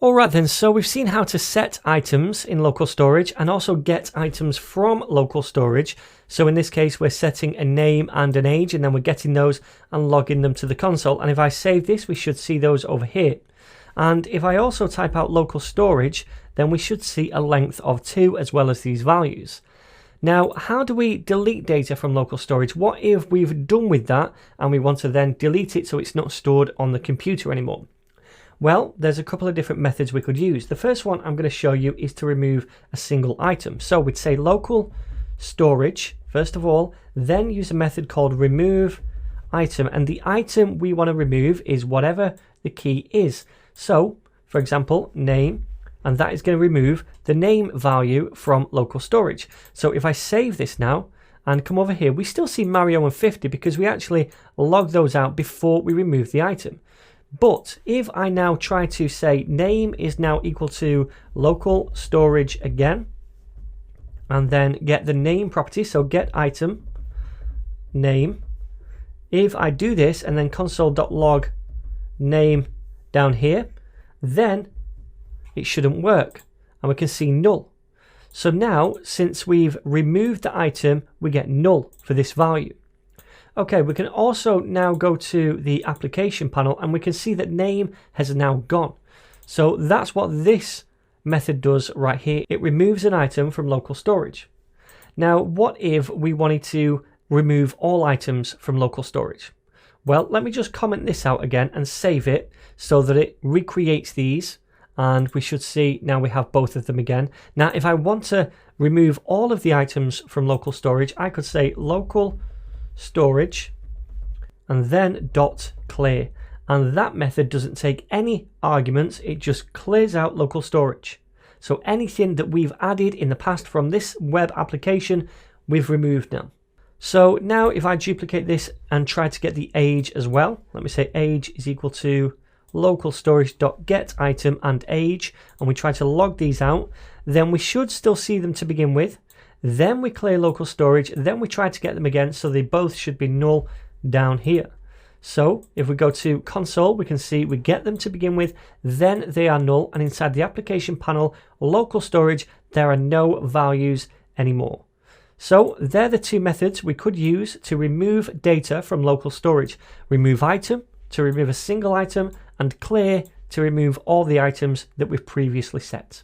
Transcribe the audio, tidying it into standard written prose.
Alright then, so we've seen how to set items in local storage and also get items from local storage. So in this case we're setting a name and an age, and then we're getting those and logging them to the console. And if I save this, we should see those over here. And if I also type out local storage, then we should see a length of 2 as well as these values. Now, how do we delete data from local storage? What if we've done with that and we want to then delete it so it's not stored on the computer anymore? Well, there's a couple of different methods we could use. The first one I'm going to show you is to remove a single item. So we'd say local storage, first of all, then use a method called remove item. And the item we want to remove is whatever the key is. So, for example, name, and that is going to remove the name value from local storage. So if I save this now and come over here, we still see Mario and 50 because we actually logged those out before we removed the item. But if I now try to say name is now equal to local storage again, and then get the name property, so get item name. If I do this and then console.log name down here, then it shouldn't work and we can see null. So now, since we've removed the item, we get null for this value. Okay, we can also now go to the application panel and we can see that name has now gone. So that's what this method does right here. It removes an item from local storage. Now, what if we wanted to remove all items from local storage? Well, let me just comment this out again and save it so that it recreates these, and we should see now we have both of them again. Now, if I want to remove all of the items from local storage, I could say local storage and then .clear, and that method doesn't take any arguments, it just clears out local storage. So anything that we've added in the past from this web application, we've removed now. So now if I duplicate this and try to get the age as well, let me say age is equal to local storage.get item and age, and we try to log these out, then we should still see them to begin with. Then we clear local storage, then we try to get them again, so they both should be null down here. So if we go to console, we can see we get them to begin with, then they are null, and inside the application panel, local storage, there are no values anymore. So they're the two methods we could use to remove data from local storage. Remove item to remove a single item, and clear to remove all the items that we've previously set.